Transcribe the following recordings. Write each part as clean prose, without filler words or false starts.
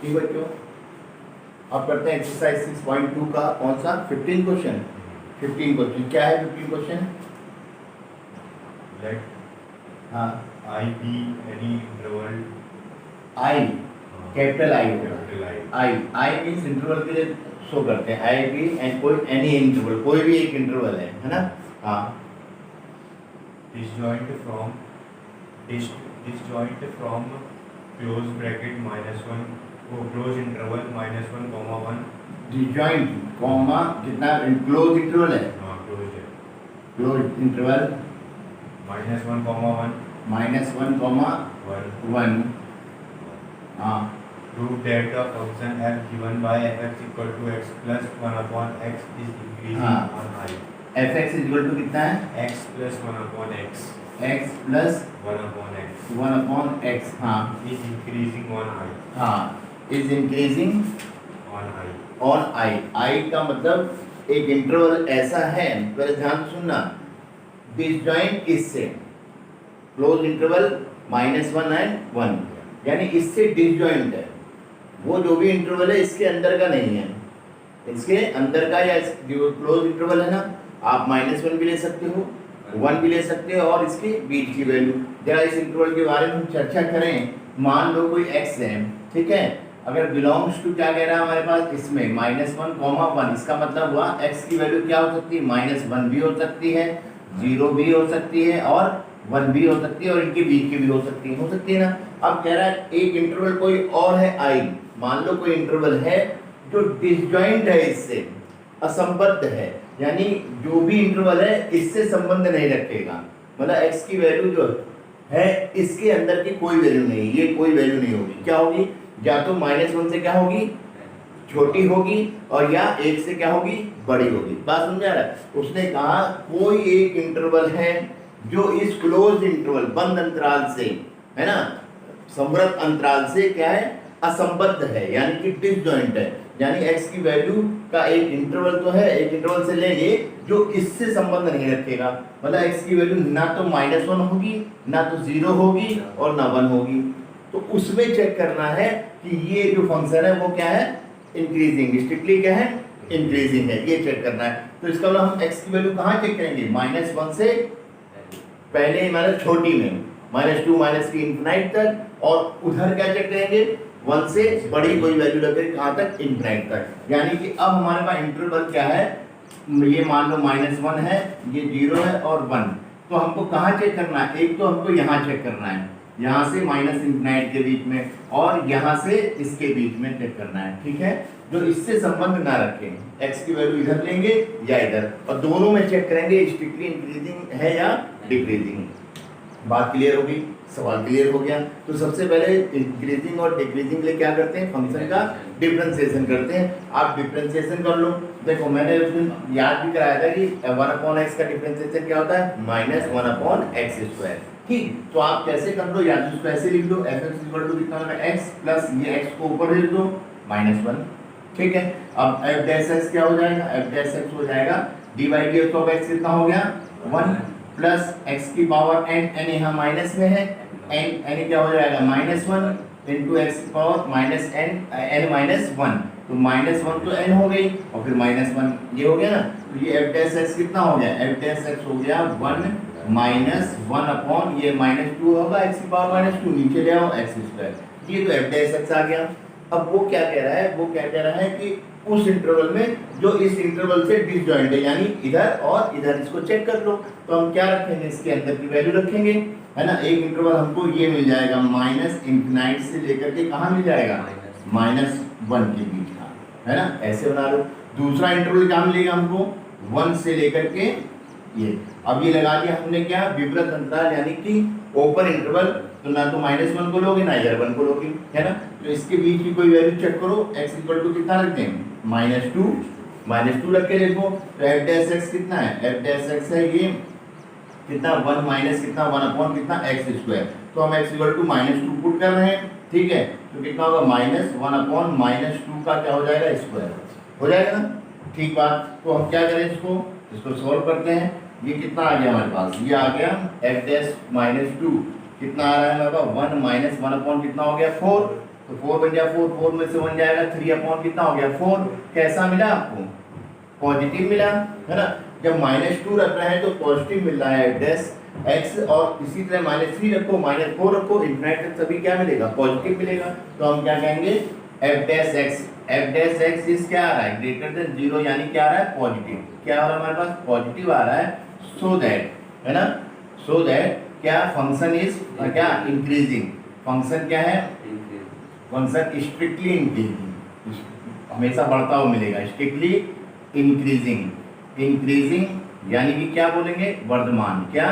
ठीक बच्चों, अब करते हैं एक्सरसाइज 6.2 का कौन सा 15 क्वेश्चन। 15 क्वेश्चन क्या है 15 क्वेश्चन? लेट हाँ I be any interval I, capital I होगा, capital I I I means interval के लिए शो करते हैं आई बी एंड कोई एनी इंटरवल, कोई भी एक इंटरवल है ना। हाँ disjoint from close bracket -1 को close interval -1, 1 डिजॉइंट कॉमा कितना क्लोज इंटरवल है, हाँ क्लोज है क्लोज इंटरवल -1, -1, 1 हाँ prove that the function f given by fx equal to x plus 1 upon x is increasing हाँ। on I f x equal to कितना है x plus 1 upon x x plus 1 upon x 1 upon x, हाँ is increasing on I हाँ is increasing on I on I. I का मतलब एक interval ऐसा है, पहले ध्यान से सुनना, डिसजॉइंट इससे क्लोज इंटरवल -1 एंड 1 यानी इससे डिसजॉइंट है। वो जो भी इंटरवल है इसके अंदर का नहीं है, इसके अंदर का या जो क्लोज इंटरवल है ना, आप -1 भी ले सकते हो, 1 भी ले सकते हो और इसके बीच की वैल्यू। जरा इस इंटरवल के बारे में हम चर्चा करें। मान लो कोई x है, ठीक है, अगर बिलोंग्स टू क्या कह रहा है हमारे पास इसमें -1, 1, इसका मतलब हुआ x की वैल्यू क्या हो सकती है, -1 भी हो सकती है, 0 भी हो सकती है और 1 भी हो सकती है और इनके बीच की भी हो सकती है ना। अब कह रहा है एक इंटरवल कोई और है i, मान लो कोई इंटरवल है जो डिसजॉइंट है, इससे असंबद्ध है, यानी जो भी इंटरवल है इससे संबंध नहीं रखेगा, मतलब x की वैल्यू जो है इसके अंदर की कोई वैल्यू नहीं, ये कोई वैल्यू नहीं होगी। क्या होगी, या तो -1 से क्या होगी, छोटी होगी, और या 1 से क्या होगी, बड़ी होगी। बात समझ आ रहा है? उसने कहा कोई एक इंटरवल है जो इस क्लोज इंटरवल बंद अंतराल से, है ना, समवर्त अंतराल से क्या है, असंबद्ध है, यानी कि डिसजॉइंट है, यानी x की वैल्यू का एक इंटरवल तो है, एक इंटरवल से लेंगे जो इससे संबंध नहीं रखेगा, मतलब x की वैल्यू ना तो -1 होगी, ना तो 0 होगी और ना 1 होगी। तो उसमें चेक करना है कि ये जो फंक्शन है वो क्या है, इंक्रीजिंग, स्ट्रिक्टली क्या है, इंक्रीजिंग है, ये चेक करना है। तो इसका मतलब हम x की वैल्यू कहाँ चेक करेंगे, -1 से पहले मतलब छोटी में, -2 -3 इनफिनाइट तक, और उधर क्या चेक करेंगे, 1 से बड़ी कोई वैल्यू लगे कहाँ तक, इनफिनाइट तक। यानी कि अब हमारे पास इंटरवल क्या है, ये मान लो -1 है, ये 0 है और 1, तो हमको कहाँ चेक करना है, एक तो हमको यहाँ चेक करना है, यहाँ से -∞ के बीच में और यहाँ से इसके बीच में चेक करना है, ठीक है, जो इससे संबंध ना रखें, x की वैल्यू इधर लेंगे या इधर, और दोनों में चेक करेंगे स्ट्रिक्टली इंक्रीजिंग है या डिक्रीजिंग। बात क्लियर होगी, सवाल क्लियर हो गया। तो सबसे पहले इंक्रीजिंग और डिक्रीजिंग के लिए क्या करते हैं, फंक्शन का डिफरेंशिएशन करते हैं। आप डिफरेंशिएशन कर लो, देखो मैंने उस दिन याद भी कराया था कि 1/x का डिफरेंशिएशन क्या होता है, -1/x²। ठीक, तो आप कैसे कर लो, या तो इसको ऐसे लिख दो, fx = कितना होगा, x प्लस ये x को ऊपर लिख दो -1, ठीक है। अब f' क्या हो जाएगा, f' हो जाएगा d/dx कितना हो गया, 1 प्लस x की पावर n यहाँ माइनस में है, n क्या हो जाएगा, -1 इंटू x की पावर -n-1, तो -1 तो n हो गई और फिर -1 ये हो गया ना, तो ये f' कितना हो गया, f' हो गया 1 -1 अपॉन ये -2 होगा x की पावर -2, नीचे ले आओ x², ये तो f' आ गया। अब वो क्या कह रहा है, वो क्या कह रहा है कि उस इंटरवल में जो इस इंटरवल से डिसजॉइंट है, यानी इधर और इधर, इसको चेक कर लो। तो हम क्या रखेंगे, इसके अंदर की वैल्यू रखेंगे, है ना। एक इंटरवल हमको ये मिल जाएगा -∞ से लेकर के कहाँ मिल जाएगा, -1 के बीच का, है ना, ऐसे बना लो। दूसरा इंटरवल क्या मिलेगा हमको, 1 से लेकर के ये, अब ये लगा दिया हमने क्या, विवृत अंतराल यानी कि ओपन इंटरवल, तो ना तो -1 को लोगे ना इधर 1 को लोगे, है ना। तो इसके बीच की कोई वैल्यू चेक करो, x = कितना रखते हैं, -2 रख के देखो, तो f' कितना है, f' है ये कितना, 1 माइनस कितना, 1 अपॉन कितना, x², तो हम x = -2 पुट कर रहे हैं, ठीक है, तो कितना होगा, -1 अपॉन -2 का क्या हो जाएगा, स्क्वायर हो जाएगा ना, ठीक बात। तो हम क्या करें, इसको सॉल्व करते हैं। ये कितना आ गया हमारे पास, ये आ गया f' -2 कितना आ रहा है हमारे पास, 1 - 1 अपॉन कितना हो गया, 4, तो 4 बन जाए 4, 4 में से 1 जाएगा 3 अपॉन कितना हो गया 4। कैसा मिला आपको? पॉजिटिव मिला, है ना। जब -2 रख रहे हैं तो पॉजिटिव मिल रहा है डैश x, और इसी तरह -3 रखो, -4 रखो, इनफिनिट तक सभी क्या मिलेगा? पॉजिटिव मिलेगा। तो हम क्या कहेंगे? f डैश x इज क्या आ रहा है? ग्रेटर देन 0, यानी क्या आ रहा है? पॉजिटिव। क्या आ रहा है हमारे पास? पॉजिटिव आ रहा है। सो दैट, है ना, सो दैट क्या फंक्शन इज क्या इंक्रीजिंग। फंक्शन क्या है? फंक्शन स्ट्रिक्टली इंक्रीजिंग, हमेशा बढ़ता हुआ मिलेगा। स्ट्रिक्टली इंक्रीजिंग यानी कि क्या बोलेंगे? वर्धमान। क्या?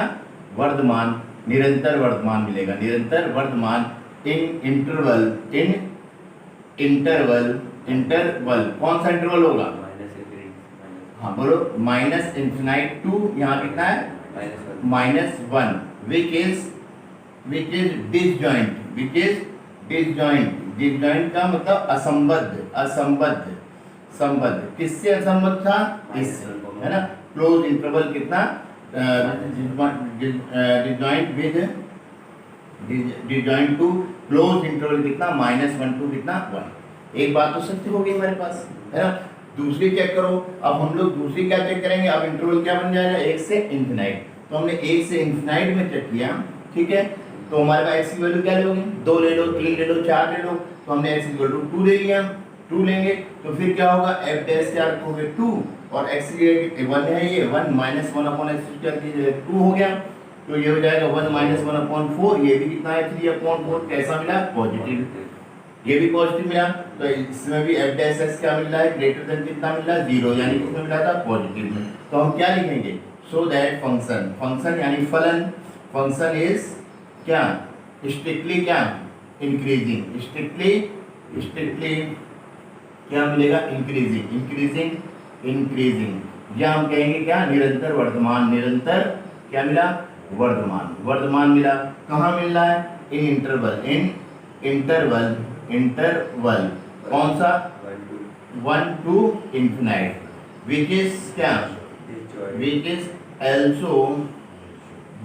वर्धमान, निरंतर वर्धमान मिलेगा, निरंतर वर्धमान इन इंटरवल। कौन सा इंटरवल होगा? हाँ बोलो। माइनस इंफिनाइट टू, यहाँ कितना है? -1, विच इज डिसजॉइंट। डिसजॉइंट का मतलब संबद्ध। किससे असंबद्ध था? इससे, है ना। क्लोज इंटरवल कितना? डिसजॉइंट टू क्लोज इंटरवल कितना? -1 टू कितना? 1। एक बात तो सत्य हो गई हमारे पास, है ना। दूसरी चेक करो। अब हम लोग दूसरी क्या चेक करेंगे? अब इंटरवल क्या बन जाएगा? 1 से इनफिनाइट। तो हमने 1 से इनफिनाइट में चेक किया, ठीक है। तो हमारे पास x की वैल्यू क्या लोगे? 2 ले लो, 3 ले लो, 4 ले लो। तो हमने x 2 ले लिया, 2 लेंगे तो फिर क्या होगा? f डैश क्या रखोगे? 2, और x की 1 है, ये 1 -1 अपॉन x स्क्वायर की जगह 2 हो गया। तो ये हो जाएगा 1 -1 अपॉन 4। ये भी कितना है? 3 अपॉन 4। कैसा मिला? पॉजिटिव। ये भी पॉजिटिव मिला। तो इसमें भी f डैश x क्या मिल रहा है? ग्रेटर देन कितना मिल रहा है? 0, यानी किसमें मिला था? पॉजिटिव में। तो हम क्या लिखेंगे? सो दैट फंक्शन यानी फलन, फंक्शन इज क्या? स्ट्रिक्टली क्या? इंक्रीजिंग। स्ट्रिक्टली क्या मिलेगा? इंक्रीजिंग। या हम कहेंगे क्या? निरंतर वर्धमान। निरंतर क्या मिला? वर्धमान मिला। कहाँ मिल रहा है? इन इंटरवल। कौन सा? 1 टू इंफिनाइट, विच इज क्या? Which is also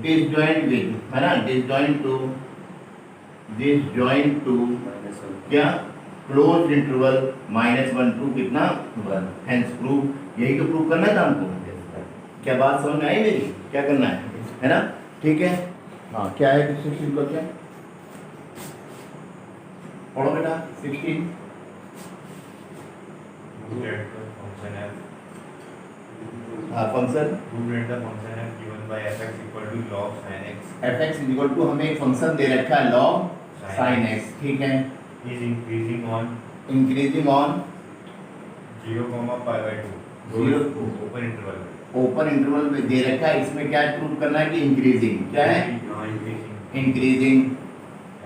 disjoint with, है ना, disjoint to क्या? क्लोज इंटरवल -1 टू कितना? 1। Hence prove. यही तो प्रूव करना है था हमको। क्या बात समझ में आई मेरी? क्या करना है ना? ठीक है। हाँ, क्या है 16 क्वेश्चन? पढ़ो बेटा 16। हाँ, फंक्शन fx इक्वल टू हमें एक फंक्शन दे रखा है log sin x, ठीक है। is increasing on increasing on 0,π/2 0 open interval open interval में दे रखा है। इसमें क्या प्रूव करना है कि इंक्रीजिंग क्या है? Increasing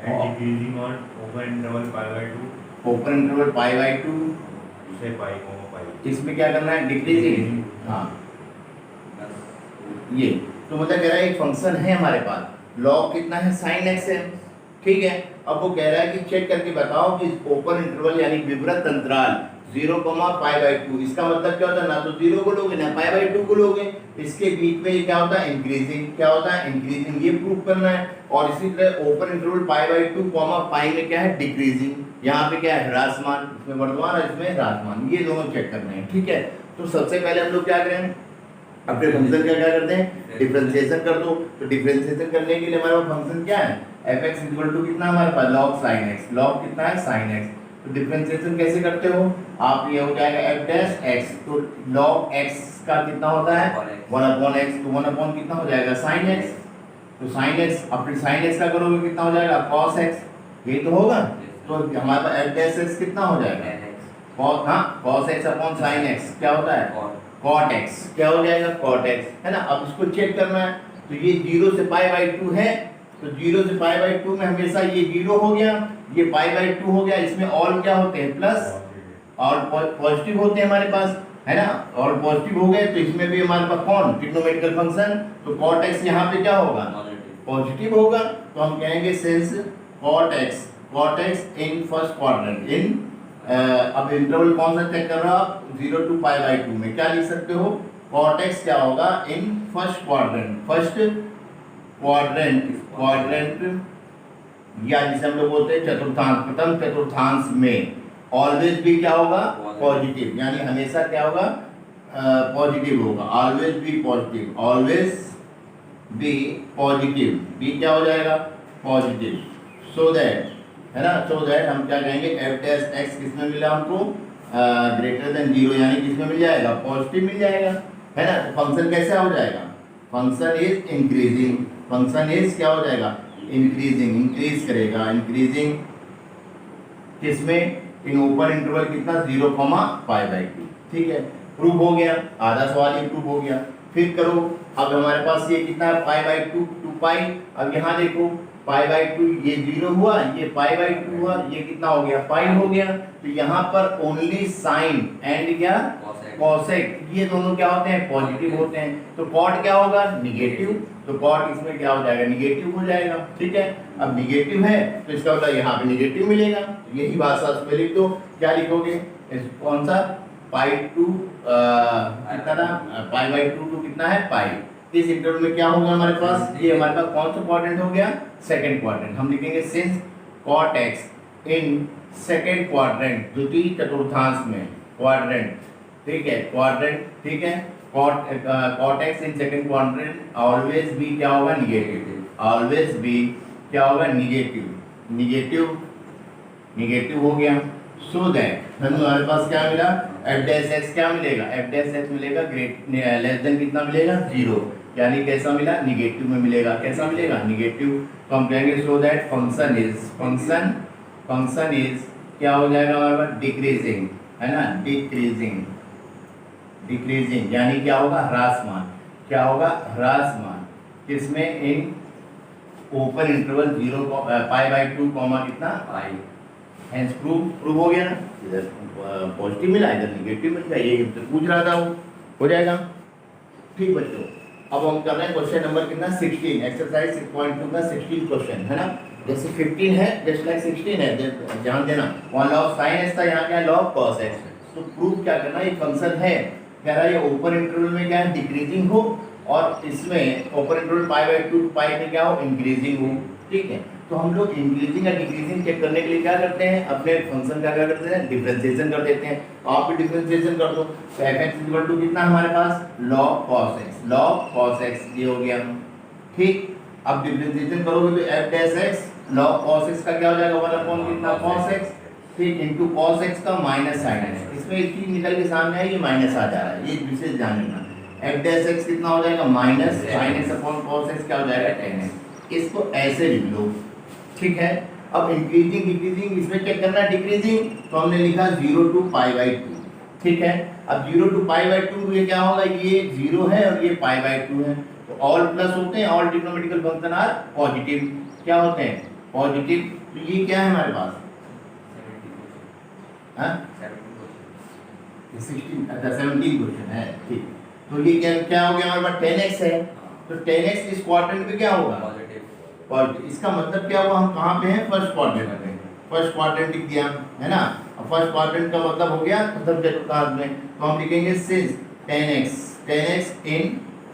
and decreasing on open interval π/2 open interval π/2 से π, इसमें क्या करना है? डिक्रीजिंग। हाँ, ये तो मतलब कह रहा है एक फंक्शन है हमारे पास, लॉग कितना है? sin x है, ठीक है। अब वो कह रहा है कि चेक करके बताओ कि ओपन इंटरवल यानी विवृत अंतराल 0,π/2, इसका मतलब क्या होता है? ना तो 0 को लोगे ना π/2 को लोगे, इसके बीच में ये क्या होता है? इंक्रीजिंग। क्या होता है? इंक्रीजिंग। ये प्रूव करना है। और इसी तरह ओपन इंटरवल π/2 पाई में क्या है? डिक्रीजिंग। यहाँ पे क्या है? ह्रासमान। इसमें वर्धमान और इसमें ह्रासमान। ये दोनों चेक करने हैं, ठीक है। तो सबसे पहले हम लोग क्या करें? अपने फंक्शन क्या करते हैं? डिफरेंशिएशन कर दो। तो डिफरेंशिएशन करने के लिए हमारे पास फंक्शन क्या है? fx इक्वल टू कितना हमारे पास? log sin x। log कितना है? sin x। तो डिफरेंशिएशन कैसे करते हो आप? ये हो जाएगा f डैश x। तो log x का कितना होता है? 1/x। तो 1 कितना हो जाएगा? sin x। तो sin x, अपने sin x का करोगे कितना हो जाएगा? cos x। ये तो होगा। तो हमारे पास f डैश x कितना हो जाएगा? cos, हाँ, cos x upon sin x क्या होता है? cot x। क्या हो जाएगा? cot x, है ना। अब इसको चेक करना है। तो ये 0 से π/2 है, तो 0 से π/2 में हमेशा ये 0 हो गया, ये π/2 हो गया। इसमें ऑल क्या होते हैं? प्लस और पॉजिटिव होते हैं हमारे पास, है ना। और पॉजिटिव हो गए तो इसमें भी हमारे पास कौन? Trigonometrical function. तो cot x यहाँ पे क्या होगा? पॉजिटिव होगा। तो हम कहेंगे since cot x in first quadrant in अब इंटरवल कौन सा चेक कर रहे हो आप? 0 to π/2 में क्या लिख सकते हो? cot x क्या होगा? इन फर्स्ट क्वाड्रेंट या जिसे हम लोग बोलते हैं चतुर्थांश, प्रथम चतुर्थांश में ऑलवेज भी क्या होगा, पॉजिटिव, यानी हमेशा क्या होगा, पॉजिटिव होगा, always be positive, always be positive, be क्या हो जाएगा, पॉजिटिव, सो दैट, है ना, सो दैट हम क्या कहेंगे, एफ डैश एक्स किसमें मिला हमको, ग्रेटर देन जीरो, यानी किसमें मिल जाएगा, पॉजिटिव मिल जाएगा, है ना। तो फंक्शन कैसा हो जाएगा, function is increasing, function is क्या हो जाएगा, इंक्रीजिंग, इंक्रीज करेगा, इंक्रीजिंग किसमें, इन ओपन इंटरवल कितना 0,π/2, ठीक है, प्रूव हो गया, आधा सवाल ही प्रूव हो गया। फिर करो, अब हमारे पास ये कितना है, π/2, 2π, अब यहाँ देखो π/2 ये 0 हुआ, ये π/2 हुआ, ये कितना हो गया, पाई हो गया। तो यहाँ पर ओनली साइन एंड क्या, कॉसेक, ये दोनों क्या होते हैं, पॉजिटिव होते हैं। तो कॉट क्या होगा, निगेटिव, तो कॉट इसमें क्या हो जाएगा, निगेटिव हो जाएगा, ठीक है। अब निगेटिव है तो इसका मतलब यहाँ पे निगेटिव मिलेगा, यही भाषा पे लिख दो। क्या लिखोगे, कौन सा, π2 कितना था, π/2 टू कितना है, पाई। इस इंटरवल में क्या होगा हमारे पास, ये हमारे पास कौन सा क्वाड्रेंट हो गया, सेकंड क्वाड्रेंट। हम लिखेंगे since cot x in second quadrant, द्वितीय चतुर्थांश में, क्वाड्रेंट, ठीक है, क्वाड्रेंट, ठीक है, cot x in second quadrant always भी क्या होगा, निगेटिव, ऑलवेज भी क्या होगा, निगेटिव, निगेटिव, निगेटिव हो गया। सो दैट हमारे पास क्या मिला, एफ डैश एक्स क्या मिलेगा, एफ डैश एक्स मिलेगा ग्रेट लेस देन कितना मिलेगा, 0, यानी कैसा मिला, निगेटिव में मिलेगा, कैसा मिलेगा, निगेटिव। तो हम कहेंगे so that function is, function is क्या हो जाएगा हमारे पास, डिक्रीजिंग, है ना, डिक्रीजिंग, डिक्रीजिंग यानी क्या होगा, ह्रासमान, क्या होगा, ह्रासमान, किसमें, इन ओपन इंटरवल 0π/2 कितना, पाई। हेंस प्रूव हो गया ना, इधर पॉजिटिव मिला, इधर निगेटिव मिल गया, ये तो पूछ रहा था वो, हो जाएगा। ठीक बच्चों, अब हम कर रहे हैं क्वेश्चन नंबर कितना, 16, एक्सरसाइज 6.2 का 16 क्वेश्चन, है ना। जैसे 15 है, जस्ट लाइक 16 है, ध्यान देना, वहाँ लॉ ऑफ साइन एक्स था, यहाँ क्या है, लॉ ऑफ कॉस एक्स। तो प्रूव क्या करना, ये फंक्शन है, कह रहा है ये ओपन इंटरवल में क्या है, डिक्रीजिंग हो, और इसमें ओपन इंटरवल π/2 पाई में क्या हो, इंक्रीजिंग हो, ठीक है। तो हम लोग इंक्रीजिंग या डिक्रीजिंग चेक करने के लिए क्या करते हैं, अपने फंक्शन का क्या करते हैं, डिफरेंशिएशन कर देते हैं। आप भी डिफरेंशिएशन कर दो, तो f(x) कितना हमारे पास, log cos x, log cos x, ये हो गया, ठीक। अब डिफरेंशिएशन करोगे तो f dash x log cos x का क्या हो जाएगा, 1 कितना cos x, ठीक, इनटू cos x का माइनस साइन x, इसमें एक चीज निकल के सामने है, ये माइनस आ जा रहा है, ये विशेष ध्यान रखना। f डैश x कितना हो जाएगा, minus sin x upon cos x क्या हो जाएगा, tan x। इसको ऐसे लिख लो, ठीक है। अब इंक्रीजिंग डिक्रीजिंग इसमें चेक करना, डिक्रीजिंग तो हमने लिखा 0 to π/2, ठीक है। अब 0 to π/2 ये क्या होगा, ये 0 है और ये π/2 है, तो ऑल प्लस होते हैं, all trigonometrical function are positive, क्या होते हैं, पॉजिटिव। तो ये क्या है हमारे पास, हाँ 16, अच्छा 17 क्वेश्चन है, ठीक। तो ये क्या हो गया हमारे पास, 10x है, तो 10x इस क्वाड्रेंट में क्या होगा, पॉजिटिव। इसका मतलब क्या हुआ, हम कहाँ पे हैं, फर्स्ट क्वाड्रेंट में, फर्स्ट क्वाड्रेंट लिख दिया, है ना। अब फर्स्ट क्वाड्रेंट का मतलब हो गया प्रथम चतुर्थांश में, तो हम लिखेंगे सिंस 10x इन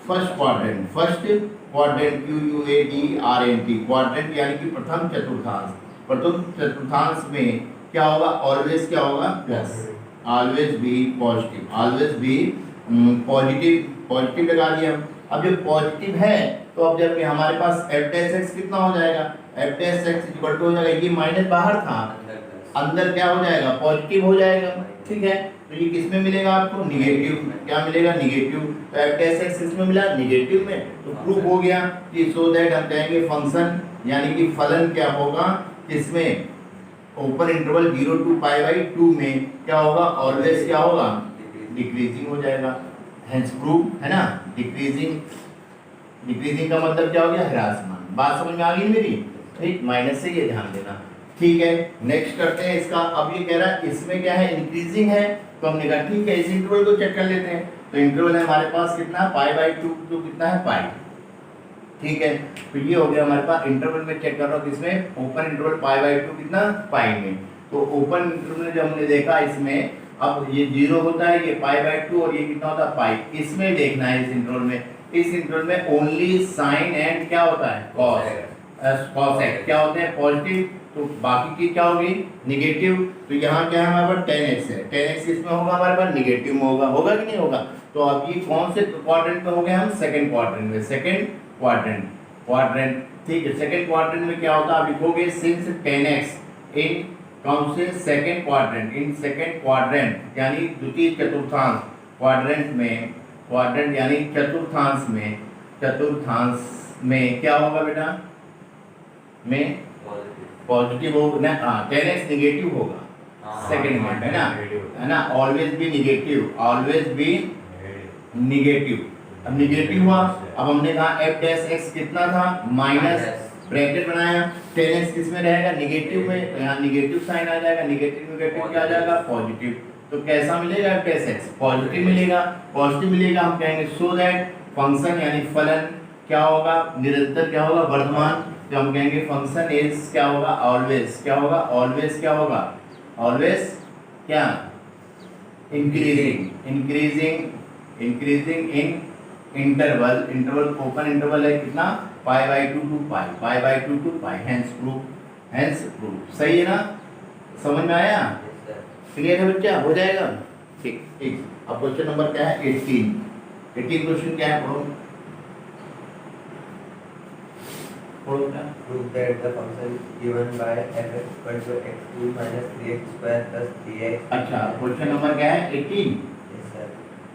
first quadrant, first quadrant QUADRNT, quadrant यानी कि प्रथम चतुर्थांश, प्रथम चतुर्थांश में क्या होगा, ऑलवेज क्या होगा, plus, always be positive, always be positive, positive लगा दिया। अब जब पॉजिटिव है तो अब जब हमारे पास f डैश x कितना हो जाएगा, f dash x equal to हो जाएगा, ये माइनस बाहर था, अंदर क्या हो जाएगा, पॉजिटिव हो जाएगा, ठीक है। तो ये किस में मिलेगा आपको, निगेटिव, क्या मिलेगा, निगेटिव। तो f डैश x किस में मिला, निगेटिव में। तो प्रूफ हो गया कि सो दैट हम कहेंगे फंक्शन यानी कि फलन क्या होगा, किसमें, ओपन इंटरवल 0 to π/2 में क्या होगा, ऑलवेज क्या होगा, डिक्रीजिंग हो जाएगा। हेंस प्रूफ, है ना, डिक्रीजिंग, डिक्रीजिंग का मतलब क्या हो गया, ह्रासमान। बात समझ में आ गई मेरी, ठीक, माइनस से ये ध्यान देना, ठीक है। नेक्स्ट करते हैं इसका, अब ये कह रहा है इसमें क्या है, इंक्रीजिंग है, तो हमने कहा ठीक है, इस इंटरवल को चेक कर लेते हैं। तो इंटरवल है हमारे पास कितना, π/2 तो कितना है, पाई, ठीक है। तो ये हो गया हमारे पास, इंटरवल में चेक कर रहा हूँ किसमें, ओपन इंटरवल π/2 कितना, पाई में। तो ओपन इंटरवल में जब हमने देखा इसमें, अब ये 0 होता है, ये π/2 और ये कितना होता है, पाई। इसमें देखना है, इस इंटरवल में, इस इंटरवल में ओनली साइन एंड क्या होता है, कॉस, cos x क्या होते हैं पॉजिटिव, तो बाकी की क्या होगी निगेटिव। तो यहाँ क्या है हमारे पास 10x है, 10x इसमें होगा हमारे पास निगेटिव में होगा कि नहीं होगा। तो अब ये कौन से क्वाड्रेंट में हो गए हम, सेकंड क्वाड्रेंट में, सेकंड क्वाड्रेंट ठीक है। सेकंड क्वाड्रेंट में क्या होता है, आप लिखोगे सिंस 10x इन कौन से second quadrant, in second quadrant यानी द्वितीय चतुर्थांश क्वाड्रेंट में, क्वाड्रेंट यानी चतुर्थांश में क्या होगा बेटा, में पॉजिटिव होगा ना, हाँ 10x निगेटिव होगा सेकंड में, है ना, always be negative, always be negative. अब निगेटिव हुआ, अब हमने कहा f डैश x कितना था माइनस, ब्रैकेट बनाया, 10x किसमें रहेगा निगेटिव में, तो यहाँ निगेटिव साइन आ जाएगा, निगेटिव निगेटिव क्या आ जाएगा पॉजिटिव। तो कैसा मिलेगा f डैश x, पॉजिटिव मिलेगा, पॉजिटिव मिलेगा। हम कहेंगे सो दैट फंक्शन यानी फलन क्या होगा, निरंतर क्या होगा वर्धमान। तो हम कहेंगे फंक्शन इज क्या होगा ऑलवेज, क्या होगा ऑलवेज, क्या होगा ऑलवेज क्या increasing in interval, interval open interval है कितना π/2 to π/2 to π, हेंस प्रूफ। सही है ना, समझ में आया, क्लियर है बच्चा, हो जाएगा ठीक ठीक। अब क्वेश्चन नंबर क्या है 18 क्वेश्चन क्या है, पढ़ो क्या, Prove that the function given by f(x) equal to x³ minus 3x square plus 3x. अच्छा क्वेश्चन नंबर क्या है 18। Yes sir.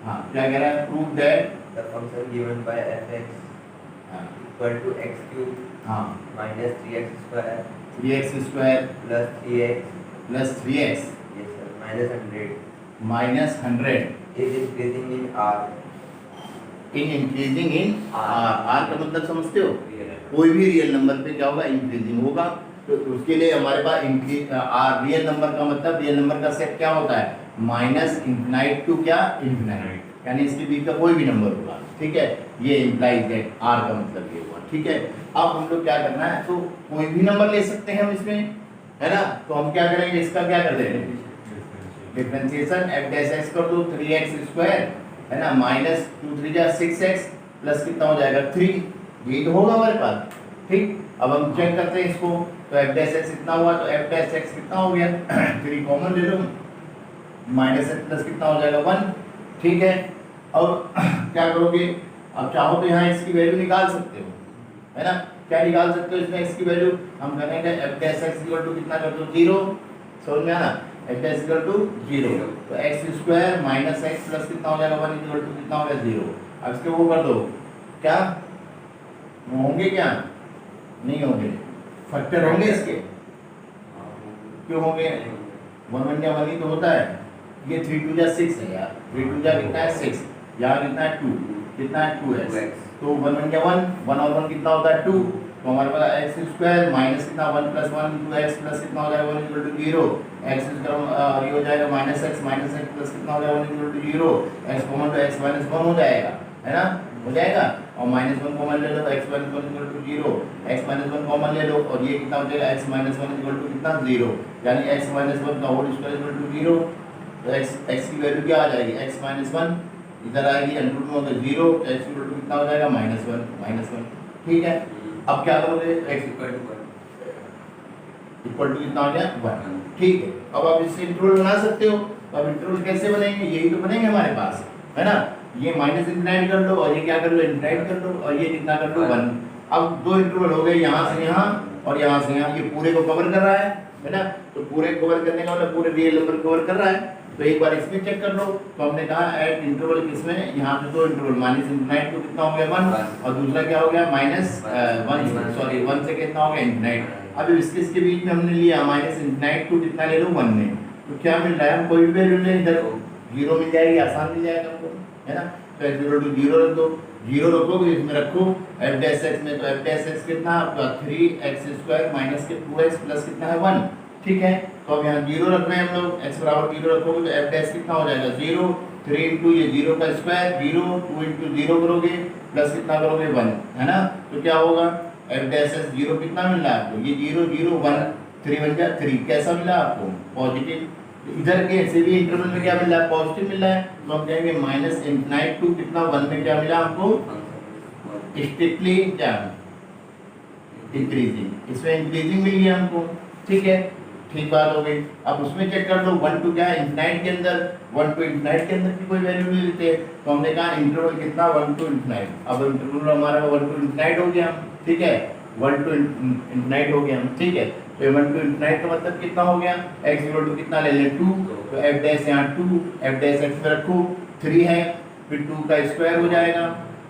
हाँ क्या कह रहा है, prove that The function given by f(x) equal to x³ हाँ minus 3x square 3x square plus 3x. Plus 3x Yes sir. Minus 100 minus 100 is increasing in r. In increasing in are का मतलब समझते हो, कोई भी real number पे क्या होगा इंक्रीजिंग होगा। तो उसके लिए हमारे पास आर रियल नंबर का मतलब, रियल नंबर का सेट क्या होता है माइनस इंफिनाइट टू क्या इनफिनाइट, यानी इसके बीच का कोई भी नंबर होगा, ठीक है। ये इम्प्लाइज दैट आर का मतलब ये हुआ, ठीक है। अब हम लोग क्या करना है, तो कोई भी नंबर ले सकते हैं हम इसमें, है ना। तो हम क्या करेंगे, इसका क्या कर देंगे डिफरेंशिएशन, f डैश x कर दो 3x स्क्वायर, है ना, माइनस 2 3 जा 6x प्लस कितना हो जाएगा 3, ये तो होगा हमारे पास, ठीक। अब हम चेक करते हैं इसको, तो f डैश x कितना हुआ, तो f डैश x कितना हो गया 3 कॉमन ले लो, माइनस x प्लस कितना हो जाएगा 1, ठीक है। अब क्या करोगे, अब चाहो तो यहाँ इसकी वैल्यू निकाल सकते हो, है ना। क्या निकाल सकते हो इसमें इसकी वैल्यू, हम करेंगे f dash x equal to कितना कर दो 0, समझ में आना, f डैश इक्वल टू 0, तो x square minus x plus कितना हो जाएगा 1 इक्वल टू कितना हो गया 0। अब इसके वो कर दो, क्या होंगे, क्या नहीं होंगे, फैक्टर होंगे इसके, क्यों होंगे 1 1 या 1 ही तो होता है। ये 3 2 जा 6 है यार, 3 2 जा कितना है 6, यहाँ कितना है 2, कितना है 2x, तो 1 1 या 1 और 1 कितना होता है 2, तो हमारे पास x स्क्वायर माइनस कितना 1 प्लस 1 2x प्लस कितना हो जाएगा 1 इक्वल टू 0, x स्क्वायर ये हो जाएगा माइनस x प्लस कितना हो जाएगा 1 इक्वल टू 0, x कॉमन तो x माइनस 1 हो जाएगा, है ना, हो जाएगा। और माइनस 1 कॉमन ले लो, x minus 1 equal to 0, x minus 1 common ले लो, और ये कितना हो जाएगा x माइनस 1 इक्वल टू कितना 0, यानी x माइनस 1 का होल स्क्वायर इक्वल टू 0, तो x की वैल्यू क्या आ जाएगी, x माइनस 1 इधर आएगी अंडर रूट में 0, x इक्वल टू कितना हो जाएगा -1, ठीक है। अब क्या करोगे, x इक्वल टू कितना हो गया 1, ठीक है। अब आप इससे इंटरवल बना सकते हो, तो अब इंटरवल कैसे बनेंगे, यही तो बनेंगे हमारे पास, है ना। ये माइनस इनफिनाइट कर लो, और ये क्या कर लो इनफिनाइट कर लो, और ये कितना कर लो 1। अब दो इंटरवल हो गए, यहाँ से यहाँ और यहाँ से यहाँ, ये पूरे को कवर कर रहा है ना। तो पूरे कवर करने का मतलब पूरे रियल नंबर कवर कर रहा है। तो एक बार इसमें चेक कर लो, तो हमने कहा एट इंटरवल किसमें, यहाँ पे दो इंटरवल माइनस इनफिनाइट को कितना हो गया 1, और दूसरा क्या हो गया -1, सॉरी 1 से कितना हो गया इनफिनाइट। अब इसके बीच में हमने लिया माइनस इनफिनाइट को कितना ले लो 1 में, तो क्या मिल रहा है, हम कोई भी वैल्यू ले, इधर 0 मिल जाएगी, आसान मिल जाएगा हमको, है ना। तो x इक्वल टू 0 रख दो, 0 रखोगे इसमें रखो f डैश x में, तो f डैश x कितना आपका 3x स्क्वायर माइनस के 2x प्लस कितना है 1, ठीक है। तो अब यहाँ 0 रख रहे हैं हम लोग, x बराबर 0 रखोगे तो f डैश कितना हो जाएगा 0, 3 इंटू ये 0 का स्क्वायर 0, 2 इंटू 0 करोगे प्लस कितना करोगे 1, है ना। तो क्या होगा f डैश x 0 कितना मिल रहा है आपको, ये 0 0 1 3 बन गया 3, कैसा मिला आपको पॉजिटिव। इधर के से भी इंटरवल में क्या मिल रहा है पॉजिटिव मिल रहा है, तो हम कहेंगे माइनस इनफिनाइट टू कितना 1 में क्या मिला हमको स्ट्रिक्टली क्या इंक्रीजिंग, इसमें इंक्रीजिंग मिल गया हमको, ठीक है, ठीक बात हो गई। अब उसमें चेक कर लो 1 टू क्या है इनफिनाइट के अंदर, 1 टू इनफिनाइट के अंदर की कोई वैल्यू नहीं लेते, तो हमने कहा इंटरवल कितना 1 टू इनफिनाइट। अब इंटरवल हमारा 1 टू इनफिनाइट हो गया, ठीक है, 1 टू इनफिनाइट हो गया, ठीक है। तो 1 टू इनफिनाइट का मतलब कितना हो गया, x इक्वल टू कितना ले लें 2, तो f डैश यहाँ 2, f डैश x में रखो 3 है, फिर 2 का स्क्वायर हो जाएगा,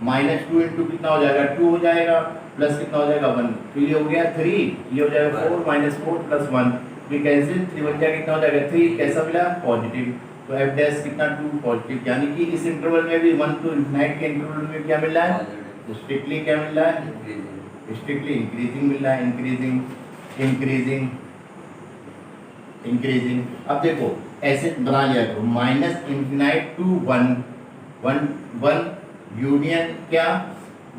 -2 इंटू कितना हो जाएगा 2 हो जाएगा, प्लस कितना हो जाएगा 1, तो ये हो गया 3, ये हो जाएगा 4 -4 प्लस 1, ये कैंसिल, 3 बन जाएगा कितना हो जाएगा 3, कैसा मिला पॉजिटिव, तो f डैश कितना 2 पॉजिटिव, यानी कि इस इंटरवल में भी 1 टू इनफिनाइट के इंटरवल में क्या मिल रहा है, स्ट्रिक्टली क्या मिल रहा है, स्ट्रिक्टली इंक्रीजिंग मिल रहा है, इंक्रीजिंग इंक्रीजिंग इंक्रीजिंग। अब देखो ऐसे बना लिया करो, माइनस इंफिनाइट टू 1 यूनियन क्या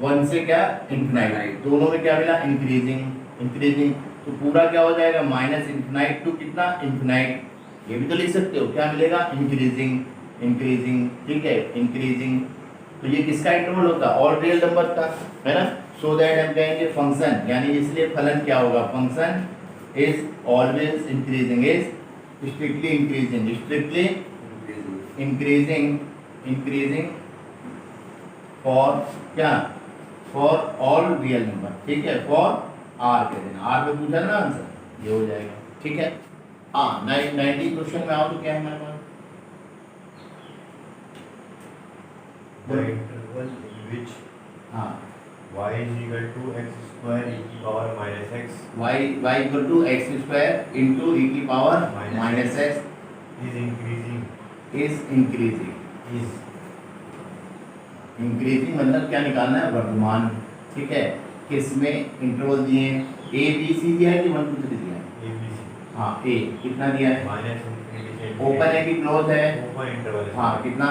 1 से क्या इंफिनाइट, दोनों में क्या मिला इंक्रीजिंग इंक्रीजिंग, तो पूरा क्या हो जाएगा माइनस इंफिनाइट टू कितना इंफिनाइट, ये भी तो लिख सकते हो, क्या मिलेगा इंक्रीजिंग इंक्रीजिंग, ठीक है इंक्रीजिंग। तो ये किसका इंटरवल होगा, ऑल रियल नंबर का, है ना। सो दैट हम कहेंगे फंक्शन, यानी इसलिए फलन क्या होगा, function is always increasing, is strictly increasing, strictly increasing increasing for क्या, फॉर ऑल रियल नंबर, ठीक है, फॉर आर कह देना, आर में पूछा ना आंसर, ये हो जाएगा, ठीक है। हाँ 90 क्वेश्चन में आओ तो क्या है हमारे पास, The interval in which हाँ y is equal to x square e की power minus x y equal to x square into e की power minus x is increasing increasing मतलब क्या निकालना है, वर्तमान, ठीक है। किसमें इंटरवल दिए हैं, ए बी सी दिया है कि 1 2 3 दिया है, a b c हाँ ए कितना दिया है, minus infinity से ओपन है कि क्लोज है, open interval है, हाँ कितना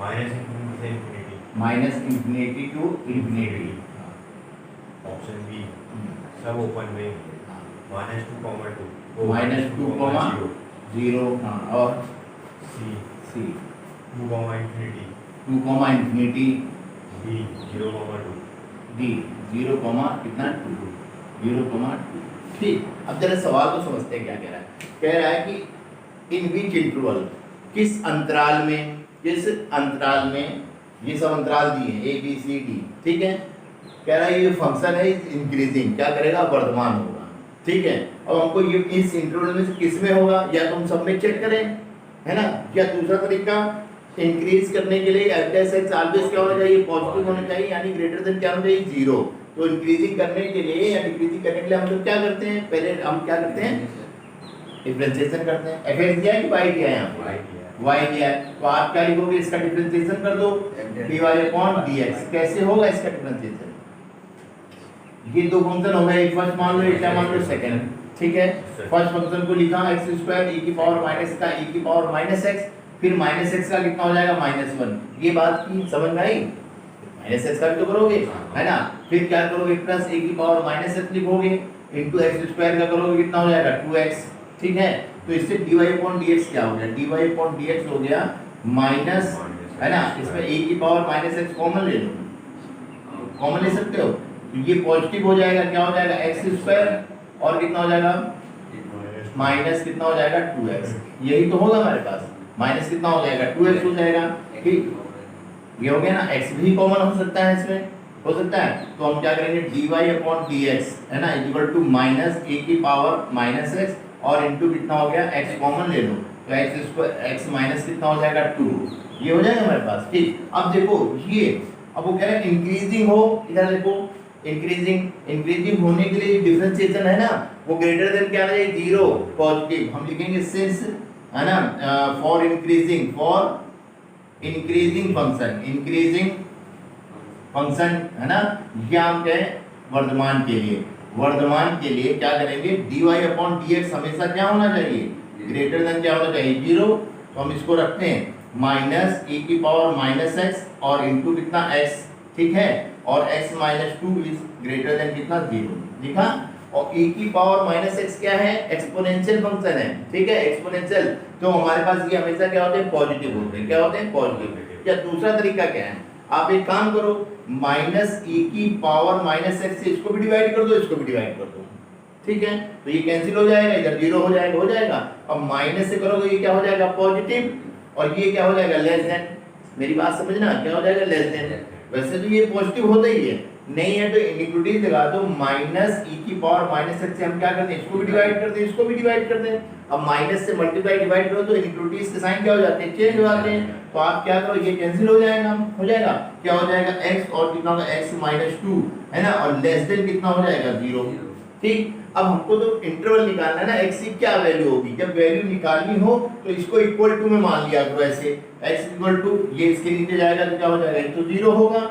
minus infinity से infinity, minus infinity to infinity, option b सब open में minus 2 comma 2 माइनस 2 कॉमा 0, हाँ और c C 2 comma infinity 2 comma infinity, d 0 comma 2 D 0 comma कितना 2 0 कॉमा 2, ठीक। अब जरा सवाल को समझते हैं क्या कह रहा है, कह रहा है कि इन विच इंटरवल, किस अंतराल में, किस अंतराल में, ये सब अंतराल दिए हैं ए बी सी डी, ठीक है। कह रहा है ये फंक्शन है इंक्रीजिंग, क्या करेगा वर्धमान होगा, ठीक है। अब हमको ये इस इंटरवल में से किस में होगा, या तो हम सब में चेक करें, है ना, या दूसरा तरीका इंक्रीज करने के लिए f डैश x ऑलवेज क्या होना चाहिए, पॉजिटिव होना चाहिए, यानी ग्रेटर देन क्या होना चाहिए 0। तो इंक्रीजिंग करने के लिए या डिक्रीजिंग करने के लिए हम लोग क्या करते हैं, पहले हम क्या करते हैं डिफरेंशिएशन करते हैं, f दिया है कि y दिया है, यहाँ y दिया है, y दिया है, तो आप क्या लिखोगे, इसका डिफरेंशिएशन कर दो dy अपॉन dx, कैसे होगा इसका डिफरेंशिएशन, ये दो फंक्शन हो गए, फर्स्ट मान लो, क्या मान लो सेकंड, ठीक है। फर्स्ट फंक्शन को लिखा x स्क्वायर e की पावर माइनस का e की पावर माइनस x, फिर माइनस x का कितना हो जाएगा -1, ये बात की समझ में आई, माइनस x का भी तो करोगे, है ना, फिर क्या करोगे प्लस a की पावर माइनस x लिखोगे, इंटू एक्स स्क्वायर का करोगे कितना हो जाएगा 2x, ठीक है। तो इससे dy अपॉन dx क्या हो गया, dy अपॉन dx हो गया माइनस, है ना, इसमें a की पावर माइनस x कॉमन ले लो, कॉमन ले सकते हो, तो ये पॉजिटिव हो जाएगा, क्या हो जाएगा एक्स स्क्वायर, और कितना हो जाएगा माइनस कितना हो जाएगा 2x, यही तो होगा हमारे पास, माइनस कितना हो जाएगा 2x हो जाएगा, ठीक, ये हो गया ना, x भी कॉमन हो सकता है इसमें, हो सकता है, तो हम क्या करेंगे dy अपॉन dx, है ना, इक्वल टू माइनस a की पावर माइनस x, और इनटू कितना हो गया x कॉमन ले लो, तो x स्क्वायर x माइनस कितना हो जाएगा 2, ये हो जाएगा हमारे पास, ठीक। अब देखो ये, अब वो कह रहे हैं इंक्रीजिंग हो, इधर देखो इंक्रीजिंग होने के लिए डिफरेंशिएशन है ना, वो ग्रेटर देन क्या है 0 पॉजिटिव, हम लिखेंगे सिंस, है ना, फॉर इंक्रीजिंग फंक्शन, है ना, या हम कहें वर्तमान के लिए क्या करेंगे dy अपॉन dx हमेशा क्या होना चाहिए, ग्रेटर देन क्या होना चाहिए 0, तो हम इसको रखते हैं माइनस e की पावर माइनस x और इंटू कितना x, ठीक है, और x minus 2 is greater than कितना 0 लिखा, और e की पावर माइनस x क्या है, एक्सपोनेंशियल फंक्शन है, ठीक है, एक्सपोनेंशियल, तो हमारे पास ये हमेशा क्या होते हैं पॉजिटिव होते हैं, क्या होते हैं पॉजिटिव। या दूसरा तरीका क्या है, आप एक काम करो माइनस ई की पावर माइनस एक्स से इसको भी डिवाइड कर दो, इसको भी डिवाइड कर दो, ठीक है। तो ये कैंसिल हो जाएगा, इधर जीरो हो जाएगा। अब माइनस से करोगे ये क्या हो जाएगा पॉजिटिव, और ये क्या हो जाएगा लेस देन। मेरी बात समझना, क्या हो जाएगा लेस देन। वैसे तो ये पॉजिटिव होता ही है, नहीं है तो इनइक्विटीज लगा दो, माइनस ई की पावर माइनस एक्स से हम क्या करते हैं, इसको भी डिवाइड करते हैं, इसको भी डिवाइड करते हैं। अब माइनस से मल्टीप्लाई डिवाइड करो तो इनइक्विटीज के साइन क्या हो जाते हैं, चेंज हो जाते हैं। तो आप क्या करो, ये कैंसिल हो जाएगा, क्या हो जाएगा x, और कितना होगा x - 2 है ना, और लेस देन कितना हो जाएगा 0, ठीक। अब हमको तो इंटरवल निकालना है ना, x की क्या वैल्यू होगी। जब वैल्यू निकालनी हो तो इसको इक्वल टू में मान लिया करो ऐसे, x इक्वल टू, ये इसके नीचे जाएगा तो क्या हो जाएगा, तो 0 होगा,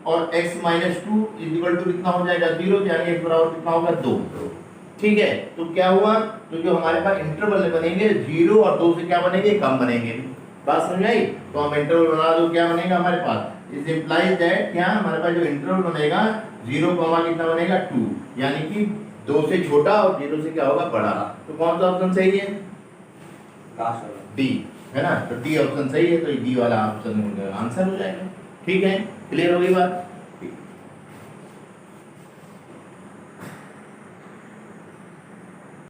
और x - 2 इक्वल टू कितना हो जाएगा 0, यानी x बराबर कितना होगा 2, ठीक है। तो क्या हुआ, तो जो हमारे पास इंटरवल बनेंगे 0 और 2 से क्या बनेंगे, कम बनेंगे। बात समझ आई। तो हम इंटरवल बना दो, क्या बनेगा हमारे पास, इज इंप्लाइज दैट, क्या हमारे पास जो इंटरवल बनेगा 0, कितना बनेगा 2, यानी कि 2 से छोटा और 0 से क्या होगा बड़ा। तो कौन सा ऑप्शन सही है, डी, है ना। तो डी ऑप्शन सही है, तो डी वाला ऑप्शन आंसर हो जाएगा, ठीक है। क्लियर हो गई बात।